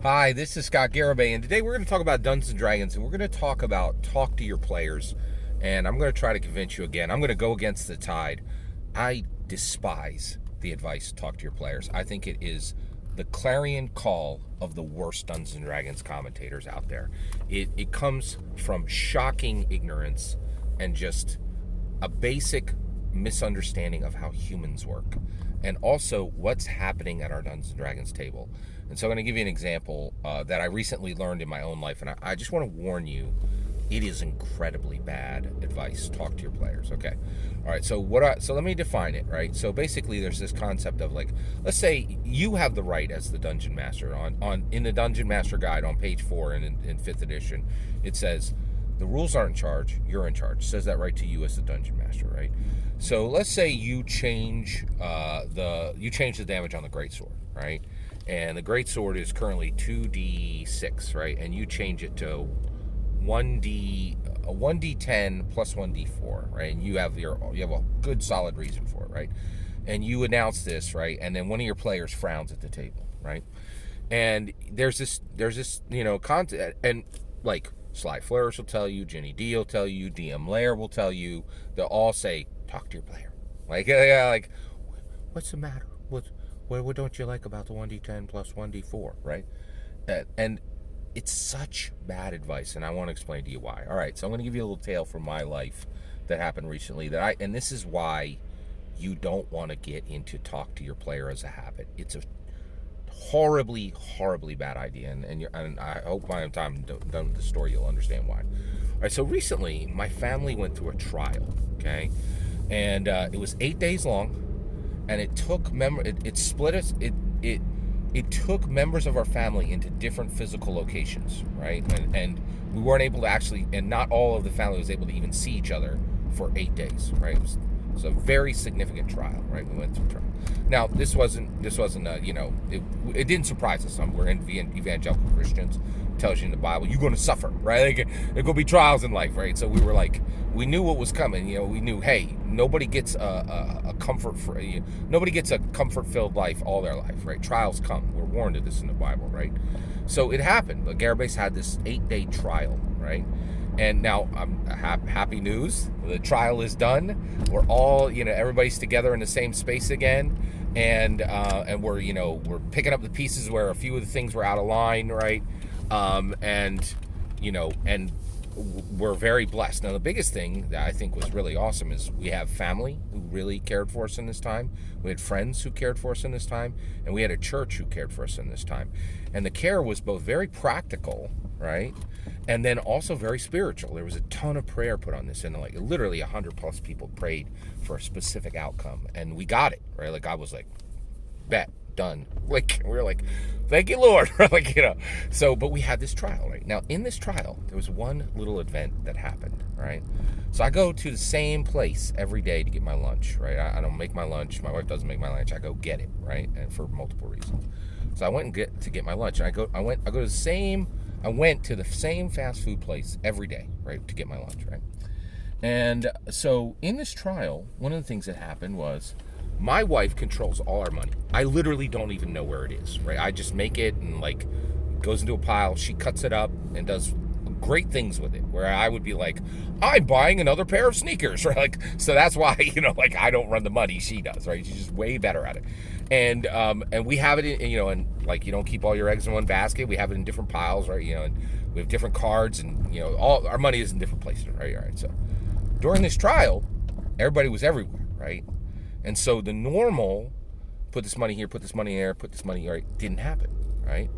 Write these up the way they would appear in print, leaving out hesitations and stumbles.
Hi, this is Scott Garibay, and today we're going to talk about Dungeons and Dragons, and we're going to talk about talk to your players. And I'm going to try to convince you again. I'm going to go against the tide. I despise the advice talk to your players. I think it is the clarion call of the worst Dungeons and Dragons commentators out there. It comes from shocking ignorance and just a basic misunderstanding of how humans work, and also what's happening at our Dungeons and Dragons table. And so I'm going to give you an example that I recently learned in my own life, and I just want to warn you, it is incredibly bad advice. Talk to your players, okay? All right, so let me define it, right? So basically, there's this concept of, like, let's say you have the right as the Dungeon Master. In the Dungeon Master Guide on page 4 in 5th edition, it says, the rules aren't in charge, you're in charge. It says that right to you as the Dungeon Master, right? So let's say you change the damage on the Greatsword, right? And the Greatsword is currently 2d6, right? And you change it to 1d10 plus 1d4, right? And you have a good solid reason for it, right? And you announce this, right? And then one of your players frowns at the table, right? And there's this content, and like Sly Flourish will tell you, Jenny D will tell you, DM Lair will tell you. They'll all say, talk to your player. Like, what's the matter? What don't you like about the 1d10 plus 1d4, right? And it's such bad advice, and I want to explain to you why. All right, so I'm going to give you a little tale from my life that happened recently, and this is why you don't want to get into talk to your player as a habit. It's a horribly, horribly bad idea, and I hope by the time I'm done with the story, you'll understand why. All right, so recently, my family went through a trial, okay? And it was 8 days long, and it took it took members of our family into different physical locations, right? And we weren't able to actually, and not all of the family was able to even see each other for 8 days, right? It was a very significant trial, right? We went through trial. Now, this wasn't it didn't surprise us. We're evangelical Christians. It tells you in the Bible, you're going to suffer, right? There going to be trials in life, right? So we were like, we knew what was coming. We knew, hey, nobody gets a comfort-filled life all their life, right? Trials come. We're warned of this in the Bible, right? So it happened. But Garibay had this 8-day trial, right? And now I'm happy news. The trial is done. We're all, everybody's together in the same space again, and we're picking up the pieces where a few of the things were out of line, right? And we're very blessed. Now, the biggest thing that I think was really awesome is we have family who really cared for us in this time. We had friends who cared for us in this time, and we had a church who cared for us in this time. And the care was both very practical, right, and then also very spiritual. There was a ton of prayer put on this, and like literally 100 plus people prayed for a specific outcome, and we got it, right? Like, I was like, bet, done. Like, we were like, thank you, Lord. So, but we had this trial, right? Now, in this trial, there was one little event that happened, right? So I go to the same place every day to get my lunch, right? I don't make my lunch. My wife doesn't make my lunch. I go get it, right? And for multiple reasons. So I went to get my lunch, and I went to the same fast food place every day, right, to get my lunch, right? And so in this trial, one of the things that happened was my wife controls all our money. I literally don't even know where it is, right? I just make it and like goes into a pile. She cuts it up and does great things with it, where I would be like, I'm buying another pair of sneakers, right? Like, so that's why, I don't run the money, she does, right? She's just way better at it. And we have it in, and like, you don't keep all your eggs in one basket. We have it in different piles, right? And we have different cards, and all our money is in different places, right? All right. So during this trial, everybody was everywhere, right? And so the normal, put this money here, put this money there, put this money here, right, didn't happen, right?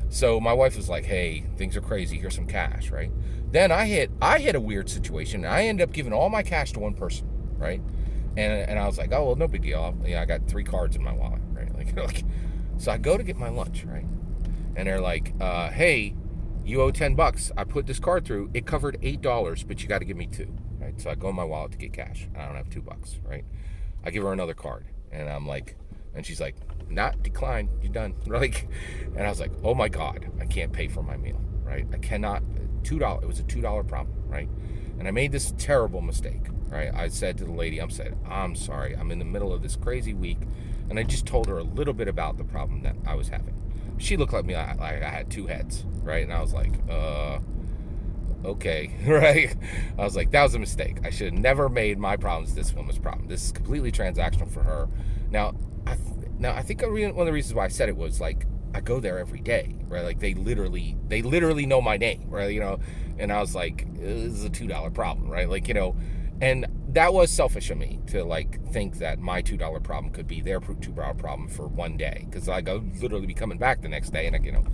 So my wife was like, hey, things are crazy, here's some cash, right? Then I hit a weird situation. I ended up giving all my cash to one person, right? And I was like, oh, well, no big deal. I got 3 cards in my wallet, right? Like, so I go to get my lunch, right? And they're like, hey, you owe $10. I put this card through. It covered $8, but you got to give me 2, right? So I go in my wallet to get cash. I don't have $2, right? I give her another card, and I'm like, and she's like, not decline, you're done. Like, and I was like, oh my God, I can't pay for my meal, right? I cannot, $2, it was a $2 problem, right? And I made this terrible mistake, right? I said to the lady, I'm sorry, I'm in the middle of this crazy week, and I just told her a little bit about the problem that I was having. She looked at me like I had two heads, right? And I was like, okay, right? I was like, that was a mistake. I should have never made my problems this woman's problem. This is completely transactional for her. Now, I think one of the reasons why I said it was like, I go there every day, right? Like they literally know my name, right? You know, and I was like, this is a $2 problem, right? Like, you know, and that was selfish of me to like think that my $2 problem could be their $2 problem for one day, because like I'll literally be coming back the next day, and you know,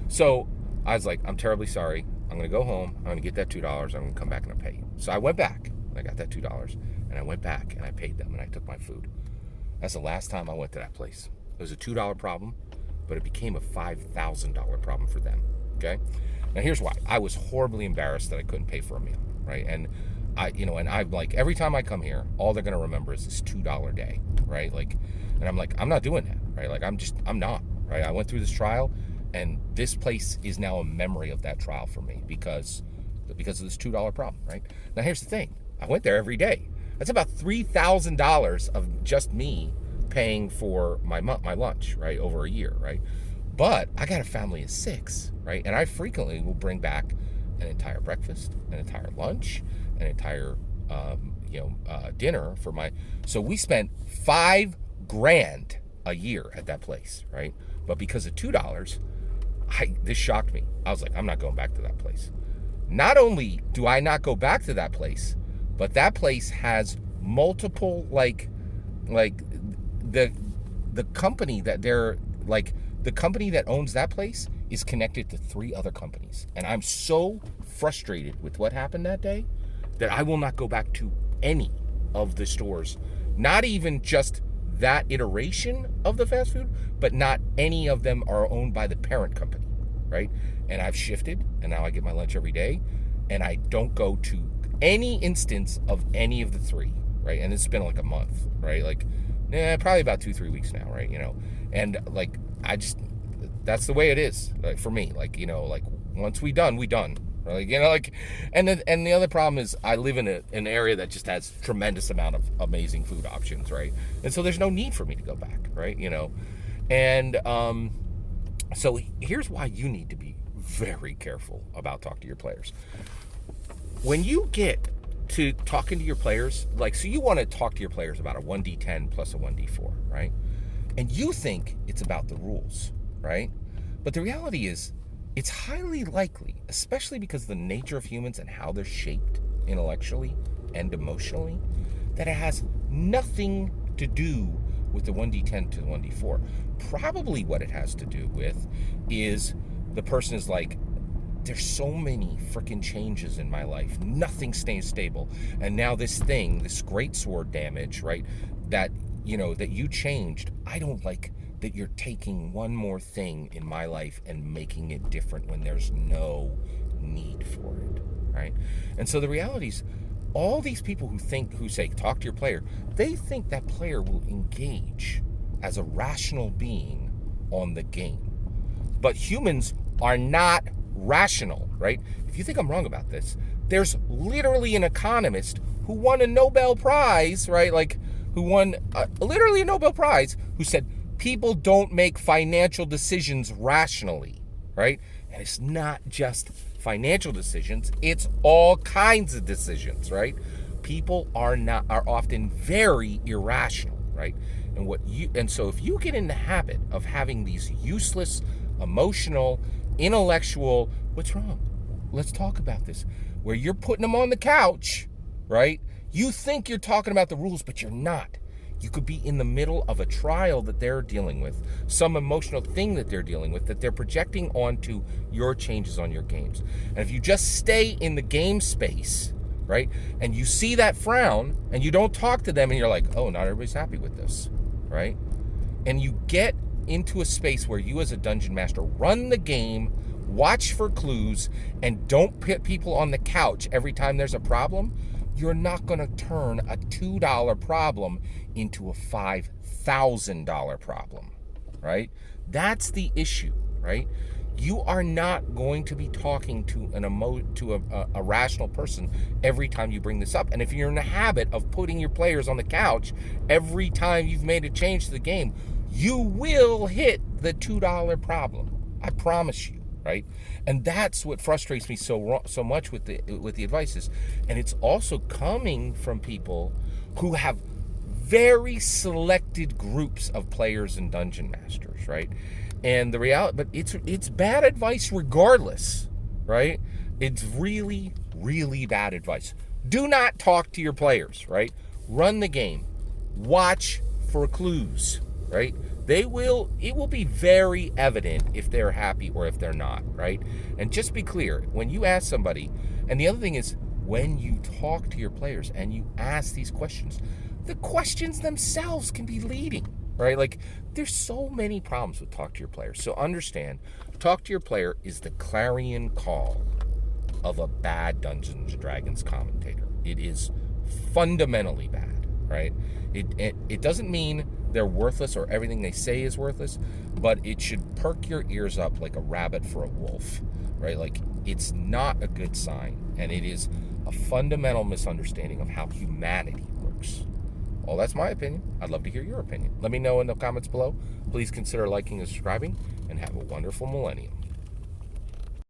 so I was like, I'm terribly sorry. I'm gonna go home. I'm gonna get that $2. I'm gonna come back and I'll pay you. So I went back and I got that $2, and I went back and I paid them and I took my food. That's the last time I went to that place. It was a $2 problem, but it became a $5,000 problem for them. Okay. Now here's why. I was horribly embarrassed that I couldn't pay for a meal, right? And I'm like, every time I come here, all they're gonna remember is this $2 day, right? Like, and I'm like, I'm not doing that, right? Like, I'm not, right? I went through this trial, and this place is now a memory of that trial for me because of this $2 problem, right? Now here's the thing. I went there every day. That's about $3,000 of just me paying for my lunch, right, over a year, right? But I got a family of 6, right? And I frequently will bring back an entire breakfast, an entire lunch, an entire dinner for my. So we spent $5,000 a year at that place, right? But because of $2, this shocked me. I was like, I'm not going back to that place. Not only do I not go back to that place, but that place has multiple like the company that they're like the company that owns that place is connected to 3 other companies. And I'm so frustrated with what happened that day that I will not go back to any of the stores, not even just that iteration of the fast food, but not any of them are owned by the parent company, right? And I've shifted, and now I get my lunch every day, and I don't go to any instance of any of the 3, right? And it's been like a month, right? Like, probably about 2-3 weeks now, right? You know, and like, that's the way it is, like, for me. Like, you know, like, once we done, like, you know, like, and the other problem is I live in an area that just has tremendous amount of amazing food options, right? And so there's no need for me to go back, right? You know, and so here's why you need to be very careful about talking to your players. When you get to talking to your players, like, so you want to talk to your players about a 1d10 plus a 1d4, right? And you think it's about the rules, right? But the reality is, it's highly likely, especially because of the nature of humans and how they're shaped intellectually and emotionally, that it has nothing to do with the 1d10 to the 1d4. Probably what it has to do with is the person is like, there's so many freaking changes in my life. Nothing stays stable. And now this great sword damage, right, that, you know, that you changed, I don't like that you're taking one more thing in my life and making it different when there's no need for it, right? And so the reality is, all these people who say talk to your player, they think that player will engage as a rational being on the game. But humans are not rational, right? If you think I'm wrong about this, there's literally an economist who won a Nobel Prize, right? Like, who won literally a Nobel Prize, who said people don't make financial decisions rationally, right? And it's not just financial decisions, it's all kinds of decisions, right? People are often very irrational, right? And so if you get in the habit of having these useless, emotional, intellectual, what's wrong? Let's talk about this, where you're putting them on the couch, right? You think you're talking about the rules, but you're not. You could be in the middle of a trial that they're dealing with, some emotional thing that they're dealing with, that they're projecting onto your changes on your games. And if you just stay in the game space, right, and you see that frown, and you don't talk to them, and you're like, oh, not everybody's happy with this, right? And you get into a space where you as a dungeon master run the game, watch for clues, and don't put people on the couch every time there's a problem, you're not going to turn a $2 problem into a $5,000 problem, right? That's the issue, right? You are not going to be talking to a rational person every time you bring this up. And if you're in the habit of putting your players on the couch every time you've made a change to the game, you will hit the $2 problem. I promise you, right? And that's what frustrates me so much with the advices. And it's also coming from people who have very selected groups of players and dungeon masters, right? And the reality, but it's bad advice regardless, right? It's really, really bad advice. Do not talk to your players, right? Run the game. Watch for clues, right? It will be very evident if they're happy or if they're not, right? And just be clear, when you ask somebody, and the other thing is, when you talk to your players and you ask these questions, the questions themselves can be leading, right? Like, there's so many problems with talk to your players. So understand, talk to your player is the clarion call of a bad Dungeons & Dragons commentator. It is fundamentally bad, right? It doesn't mean they're worthless or everything they say is worthless, but it should perk your ears up like a rabbit for a wolf, right? Like, it's not a good sign, and it is a fundamental misunderstanding of how humanity works. Well, that's my opinion. I'd love to hear your opinion. Let me know in the comments below. Please consider liking and subscribing, and have a wonderful millennium.